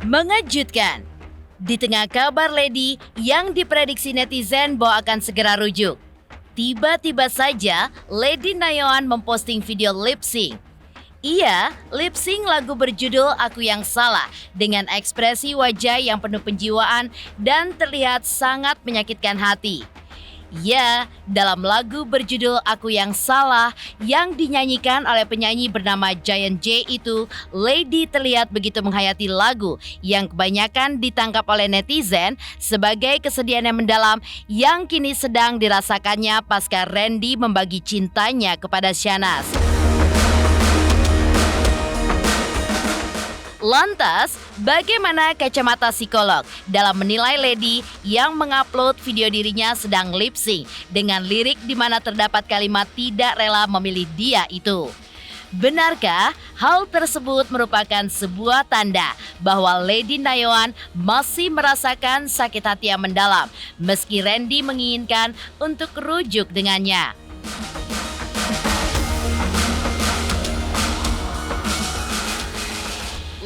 Mengejutkan. Di tengah kabar Lady yang diprediksi netizen bahwa akan segera rujuk, tiba-tiba saja Lady Nayoan memposting video lip sync. Ia lip sync lagu berjudul Aku Yang Salah dengan ekspresi wajah yang penuh penjiwaan dan terlihat sangat menyakitkan hati. Ya, dalam lagu berjudul Aku Yang Salah yang dinyanyikan oleh penyanyi bernama Giant J itu, Lady terlihat begitu menghayati lagu yang kebanyakan ditangkap oleh netizen sebagai kesedihan yang mendalam yang kini sedang dirasakannya pasca Randy membagi cintanya kepada Shanaz. Lantas, bagaimana kacamata psikolog dalam menilai Lady yang mengupload video dirinya sedang lip sync dengan lirik di mana terdapat kalimat tidak rela memilih dia itu? Benarkah hal tersebut merupakan sebuah tanda bahwa Lady Nayoan masih merasakan sakit hati yang mendalam meski Randy menginginkan untuk rujuk dengannya?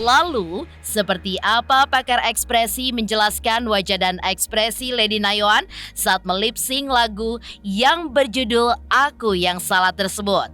Lalu, seperti apa pakar ekspresi menjelaskan wajah dan ekspresi Lady Nayoan saat melip sync lagu yang berjudul Aku Yang Salah tersebut?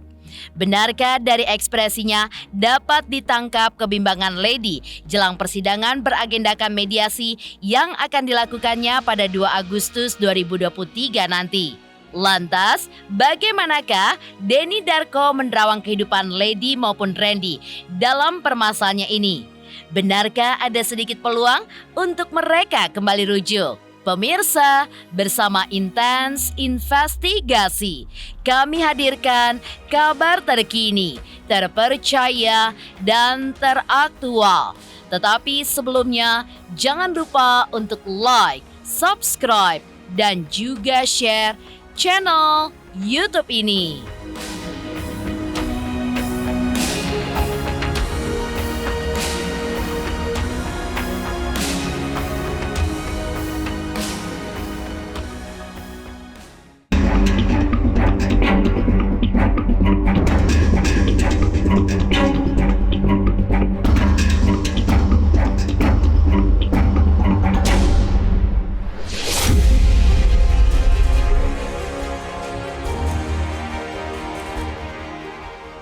Benarkah dari ekspresinya dapat ditangkap kebimbangan Lady jelang persidangan beragendakan mediasi yang akan dilakukannya pada 2 Agustus 2023 nanti? Lantas, bagaimanakah Denny Darko menerawang kehidupan Lady maupun Randy dalam permasalahannya ini? Benarkah ada sedikit peluang untuk mereka kembali rujuk? Pemirsa, bersama Intens Investigasi, kami hadirkan kabar terkini, terpercaya, dan teraktual. Tetapi sebelumnya, jangan lupa untuk like, subscribe, dan juga share channel YouTube ini.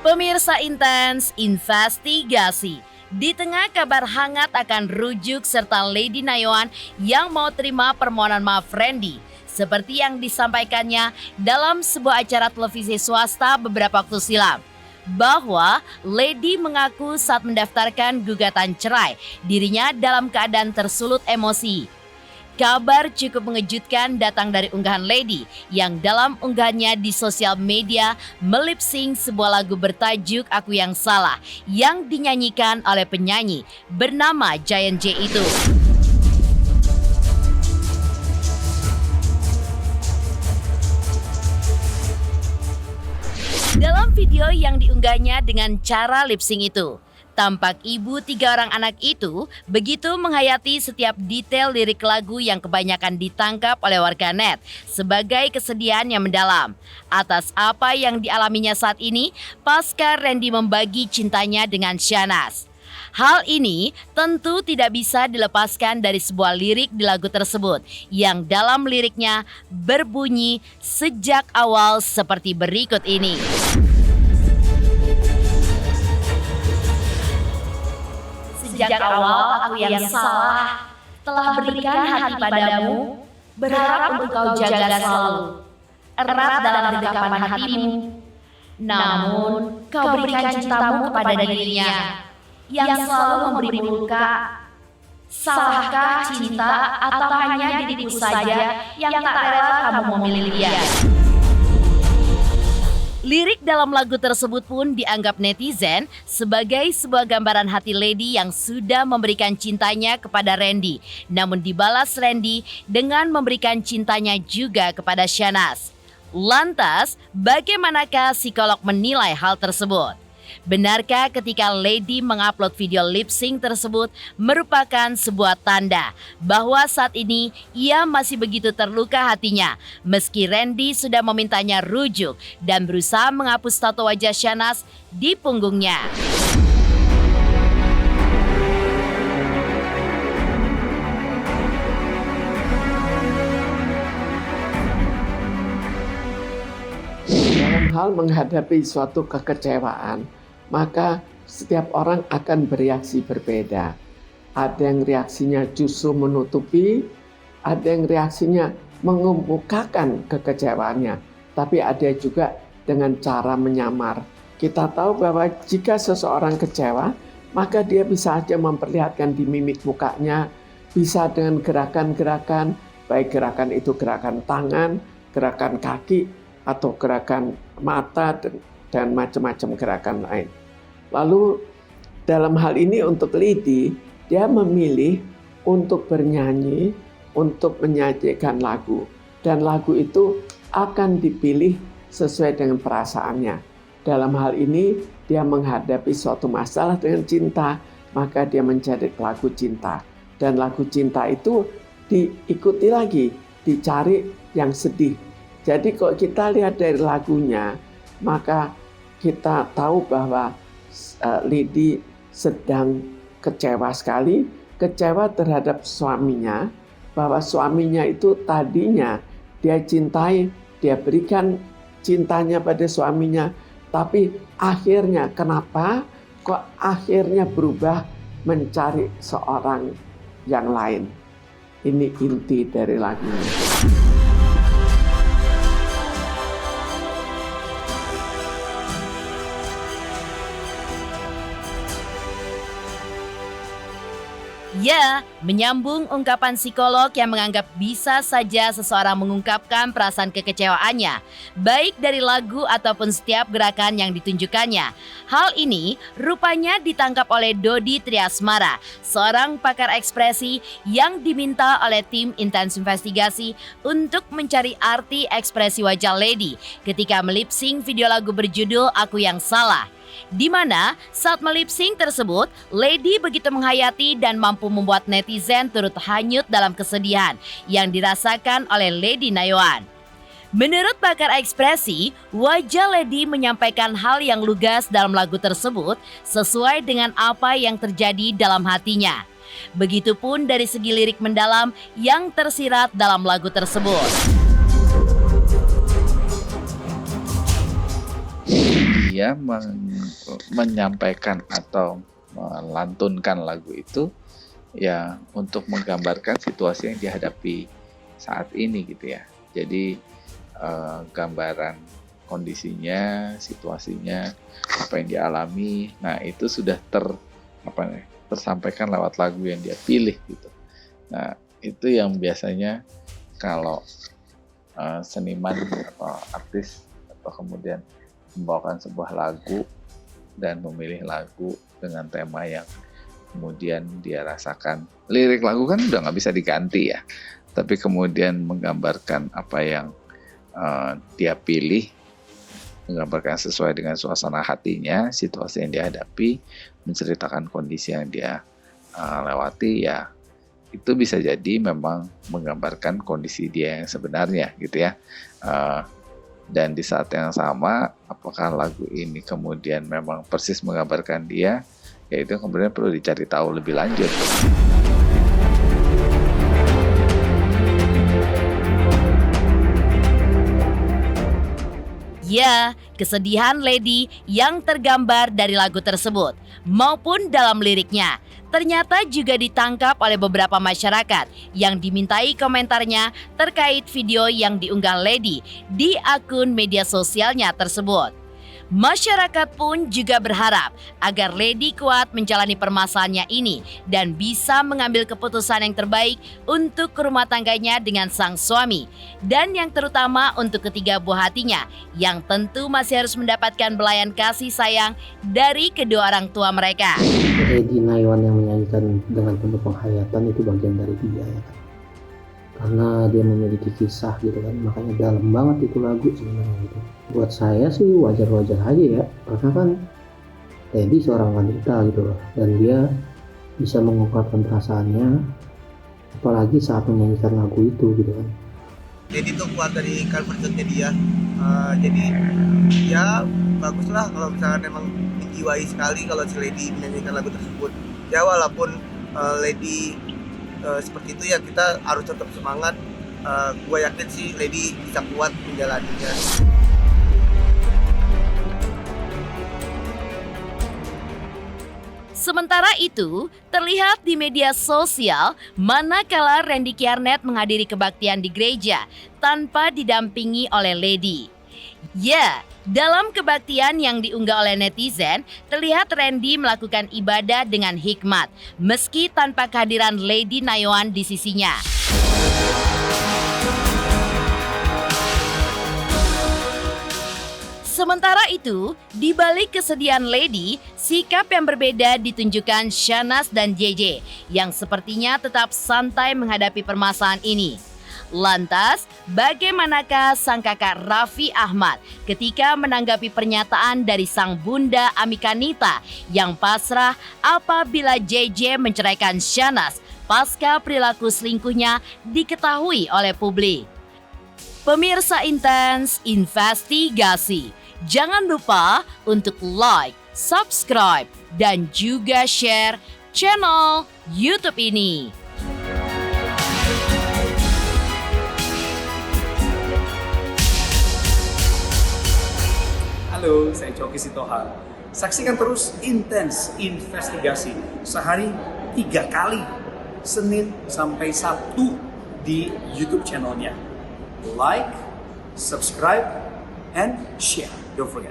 Pemirsa Intens Investigasi, di tengah kabar hangat akan rujuk serta Lady Nayoan yang mau terima permohonan maaf Randy, seperti yang disampaikannya dalam sebuah acara televisi swasta beberapa waktu silam, bahwa Lady mengaku saat mendaftarkan gugatan cerai, dirinya dalam keadaan tersulut emosi. Kabar cukup mengejutkan datang dari unggahan Lady yang dalam unggahannya di sosial media melip sync sebuah lagu bertajuk Aku Yang Salah yang dinyanyikan oleh penyanyi bernama Giant J itu. Dalam video yang diunggahnya dengan cara lip sync itu, tampak ibu 3 orang anak itu begitu menghayati setiap detail lirik lagu yang kebanyakan ditangkap oleh warganet sebagai kesedihan yang mendalam atas apa yang dialaminya saat ini pasca Randy membagi cintanya dengan Shanaz. Hal ini tentu tidak bisa dilepaskan dari sebuah lirik di lagu tersebut yang dalam liriknya berbunyi sejak awal seperti berikut ini. Sejak awal aku yang salah, telah berikan hati padamu, berharap untuk kau jaga selalu, erat dalam dekapan hatimu. Namun kau berikan cintamu kepada dirinya, yang selalu memberimu luka. Salahkah cinta atau hanya diriku saja yang tak rela kamu memilih dia? Lirik dalam lagu tersebut pun dianggap netizen sebagai sebuah gambaran hati Lady yang sudah memberikan cintanya kepada Randy. Namun dibalas Randy dengan memberikan cintanya juga kepada Shanaz. Lantas, bagaimanakah psikolog menilai hal tersebut? Benarkah ketika Lady mengupload video lip sync tersebut merupakan sebuah tanda bahwa saat ini ia masih begitu terluka hatinya meski Randy sudah memintanya rujuk dan berusaha menghapus tato wajah Shanaz di punggungnya? hal menghadapi suatu kekecewaan, maka setiap orang akan bereaksi berbeda. Ada yang reaksinya justru menutupi, ada yang reaksinya mengemukakan kekecewaannya, tapi ada juga dengan cara menyamar. Kita tahu bahwa jika seseorang kecewa, maka dia bisa saja memperlihatkan di mimik mukanya, bisa dengan gerakan-gerakan, baik gerakan itu gerakan tangan, gerakan kaki, atau gerakan mata, dan macam-macam gerakan lain. Lalu dalam hal ini untuk Lady, dia memilih untuk bernyanyi, untuk menyajikan lagu. Dan lagu itu akan dipilih sesuai dengan perasaannya. Dalam hal ini, dia menghadapi suatu masalah dengan cinta, maka dia mencari lagu cinta. Dan lagu cinta itu diikuti lagi, dicari yang sedih. Jadi kalau kita lihat dari lagunya, maka kita tahu bahwa Lady sedang kecewa sekali, kecewa terhadap suaminya, bahwa suaminya itu tadinya dia cintai, dia berikan cintanya pada suaminya, tapi akhirnya kenapa kok akhirnya berubah mencari seorang yang lain. Ini inti dari lagunya. Ya, menyambung ungkapan psikolog yang menganggap bisa saja seseorang mengungkapkan perasaan kekecewaannya, baik dari lagu ataupun setiap gerakan yang ditunjukkannya. Hal ini rupanya ditangkap oleh Dodi Triasmara, seorang pakar ekspresi yang diminta oleh tim Intens Investigasi untuk mencari arti ekspresi wajah Lady ketika melipsing video lagu berjudul Aku Yang Salah. Di mana saat melipsing tersebut, Lady begitu menghayati dan mampu membuat netizen turut hanyut dalam kesedihan yang dirasakan oleh Lady Nayoan. Menurut pakar ekspresi, wajah Lady menyampaikan hal yang lugas dalam lagu tersebut sesuai dengan apa yang terjadi dalam hatinya. Begitupun dari segi lirik mendalam yang tersirat dalam lagu tersebut. Dia menyampaikan atau melantunkan lagu itu ya untuk menggambarkan situasi yang dihadapi saat ini gitu ya. Jadi gambaran kondisinya, situasinya, apa yang dialami, nah itu sudah tersampaikan lewat lagu yang dia pilih gitu. Nah itu yang biasanya kalau seniman atau artis atau kemudian membawakan sebuah lagu dan memilih lagu dengan tema yang kemudian dia rasakan. Lirik lagu kan udah nggak bisa diganti ya, tapi kemudian menggambarkan apa yang dia pilih, menggambarkan sesuai dengan suasana hatinya, situasi yang dihadapi, menceritakan kondisi yang dia lewati, ya itu bisa jadi memang menggambarkan kondisi dia yang sebenarnya gitu ya. Dan di saat yang sama, apakah lagu ini kemudian memang persis menggambarkan dia, ya itu kemudian perlu dicari tahu lebih lanjut. Ya, kesedihan Lady yang tergambar dari lagu tersebut maupun dalam liriknya ternyata juga ditangkap oleh beberapa masyarakat yang dimintai komentarnya terkait video yang diunggah Lady di akun media sosialnya tersebut. Masyarakat pun juga berharap agar Lady kuat menjalani permasalahannya ini dan bisa mengambil keputusan yang terbaik untuk rumah tangganya dengan sang suami, dan yang terutama untuk ketiga buah hatinya yang tentu masih harus mendapatkan belayan kasih sayang dari kedua orang tua mereka. Lady Nayoan yang menyanyikan dengan penuh penghayatan itu bagian dari dia ya kan, karena dia memiliki kisah gitu kan, makanya dalam banget itu lagu sebenarnya gitu. Buat saya sih wajar-wajar aja ya, karena kan Lady seorang wanita gitu loh, dan dia bisa mengungkapkan perasaannya apalagi saat menyanyikan lagu itu gitu kan. Lady itu kuat dari comfort-nya dia, jadi ya baguslah kalau misalkan memang menjiwai sekali kalau si Lady menyanyikan lagu tersebut. Ya walaupun Lady seperti itu ya, kita harus tetap semangat. Gue yakin sih Lady bisa kuat menjalaninya. Sementara itu, terlihat di media sosial manakala Randy Kjarnet menghadiri kebaktian di gereja tanpa didampingi oleh Lady. Ya, dalam kebaktian yang diunggah oleh netizen, terlihat Randy melakukan ibadah dengan hikmat, meski tanpa kehadiran Lady Nayoan di sisinya. Sementara itu, di balik kesedihan Lady, sikap yang berbeda ditunjukkan Shahnaz dan JJ yang sepertinya tetap santai menghadapi permasalahan ini. Lantas, bagaimanakah sang kakak Raffi Ahmad ketika menanggapi pernyataan dari sang bunda Amika Nita yang pasrah apabila JJ menceraikan Shahnaz pasca perilaku selingkuhnya diketahui oleh publik? Pemirsa Intens Investigasi, jangan lupa untuk like, subscribe, dan juga share channel YouTube ini. Halo, saya Coki Sitohang. Saksikan terus Intens Investigasi sehari 3 kali, Senin sampai Sabtu di YouTube channelnya. Like, subscribe, and share. Don't forget.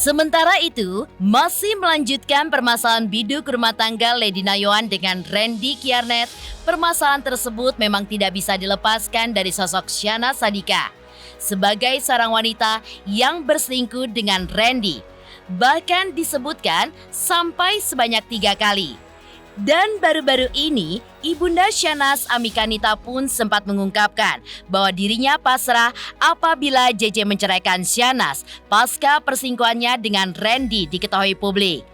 Sementara itu, masih melanjutkan permasalahan biduk rumah tangga Lady Nayoan dengan Randy Kjarnet, permasalahan tersebut memang tidak bisa dilepaskan dari sosok Shahnaz Sadiqah sebagai seorang wanita yang berselingkuh dengan Randy. Bahkan disebutkan sampai sebanyak 3 kali. Dan baru-baru ini, Ibunda Shahnaz Amika Nita pun sempat mengungkapkan bahwa dirinya pasrah apabila JJ menceraikan Shahnaz pasca perselingkuhannya dengan Randy diketahui publik.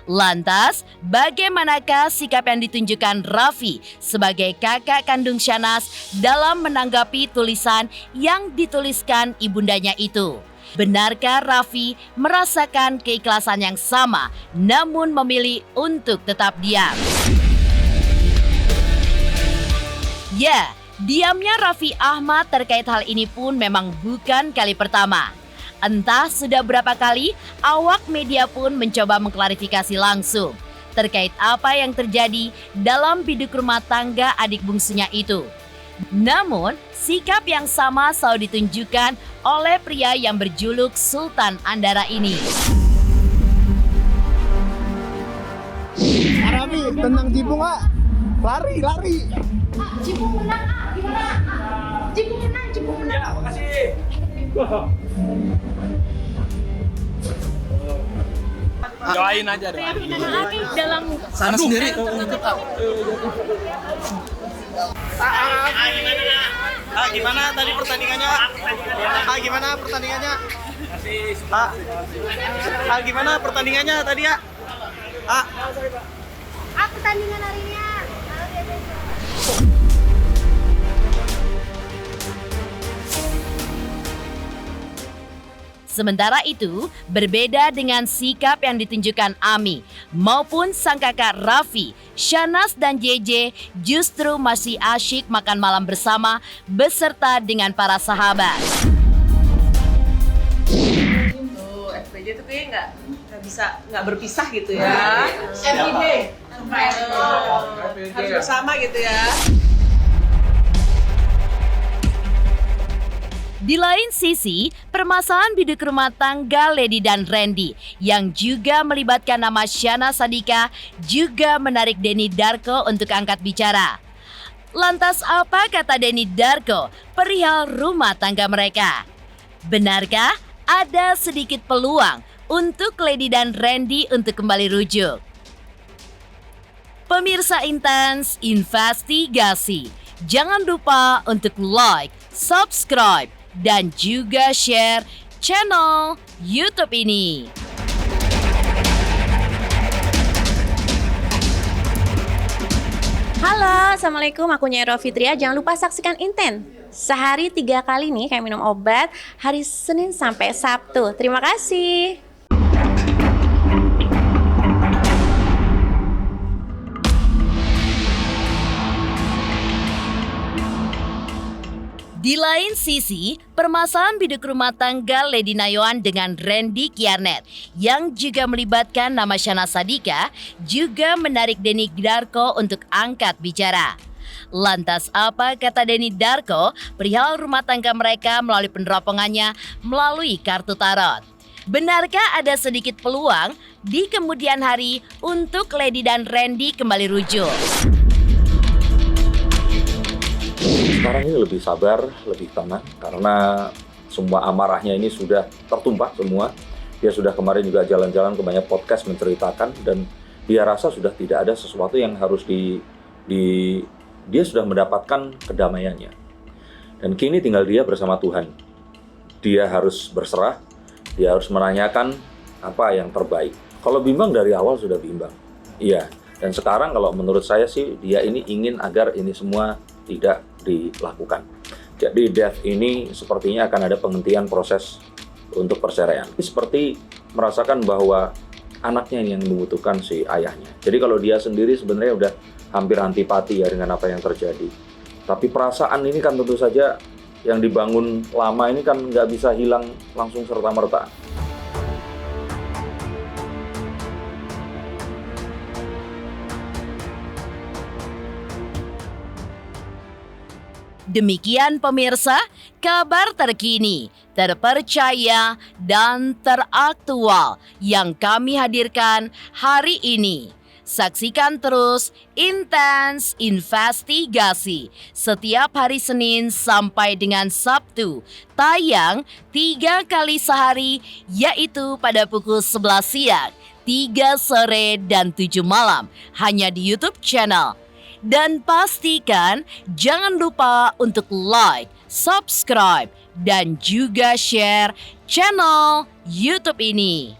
Lantas, bagaimanakah sikap yang ditunjukkan Raffi sebagai kakak kandung Shahnaz dalam menanggapi tulisan yang dituliskan ibundanya itu? Benarkah Raffi merasakan keikhlasan yang sama namun memilih untuk tetap diam? Ya, diamnya Raffi Ahmad terkait hal ini pun memang bukan kali pertama. Entah sudah berapa kali awak media pun mencoba mengklarifikasi langsung terkait apa yang terjadi dalam biduk rumah tangga adik bungsunya itu. Namun, sikap yang sama selalu ditunjukkan oleh pria yang berjuluk Sultan Andara ini. Arabi, tentang Cipung, Kak. Lari. Cipung menang, gimana? Cipung menang. Ya, makasih. Doain aja dong. Dalam Sana sendiri. Gimana tadi pertandingannya? Gimana pertandingannya tadi ya? pertandingan harinya. Sementara itu, berbeda dengan sikap yang ditunjukkan Ami maupun sang kakak Raffi, Shahnaz dan JJ justru masih asyik makan malam bersama beserta dengan para sahabat. Tuh, FPJ tuh kayaknya nggak berpisah gitu ya. FPJ harus bersama gitu ya. Di lain sisi, permasalahan biduk rumah tangga Lady dan Randy yang juga melibatkan nama Shahnaz Sadiqah juga menarik Denny Darko untuk angkat bicara. Lantas apa kata Denny Darko perihal rumah tangga mereka? Benarkah ada sedikit peluang untuk Lady dan Randy untuk kembali rujuk? Pemirsa Intens Investigasi, jangan lupa untuk like, subscribe, dan juga share channel YouTube ini. Halo, Assalamualaikum, aku Nyai Fitria. Jangan lupa saksikan Inten. Sehari 3 kali nih kayak minum obat, hari Senin sampai Sabtu. Terima kasih. Di lain sisi, permasalahan biduk rumah tangga Lady Nayoan dengan Randy Kiarnet yang juga melibatkan nama Shana Sadika juga menarik Denny Darko untuk angkat bicara. Lantas apa kata Denny Darko perihal rumah tangga mereka melalui peneropongannya melalui kartu tarot? Benarkah ada sedikit peluang di kemudian hari untuk Lady dan Randy kembali rujuk? Sekarang ini lebih sabar, lebih tenang, karena semua amarahnya ini sudah tertumpah semua. Dia sudah kemarin juga jalan-jalan ke banyak podcast menceritakan, dan dia rasa sudah tidak ada sesuatu yang harus dia sudah mendapatkan kedamaiannya. Dan kini tinggal dia bersama Tuhan. Dia harus berserah, dia harus menanyakan apa yang terbaik. Kalau bimbang dari awal sudah bimbang. Iya, dan sekarang kalau menurut saya sih dia ini ingin agar ini semua tidak dilakukan. Jadi death ini sepertinya akan ada penghentian proses untuk perceraian. Ini seperti merasakan bahwa anaknya yang membutuhkan si ayahnya. Jadi kalau dia sendiri sebenarnya udah hampir antipati ya dengan apa yang terjadi. Tapi perasaan ini kan tentu saja yang dibangun lama ini kan nggak bisa hilang langsung serta-merta. Demikian pemirsa, kabar terkini, terpercaya, dan teraktual yang kami hadirkan hari ini. Saksikan terus Intens Investigasi setiap hari Senin sampai dengan Sabtu. Tayang 3 kali sehari, yaitu pada pukul 11 siang, 3 sore, dan 7 malam. Hanya di YouTube channel. Dan pastikan jangan lupa untuk like, subscribe, dan juga share channel YouTube ini.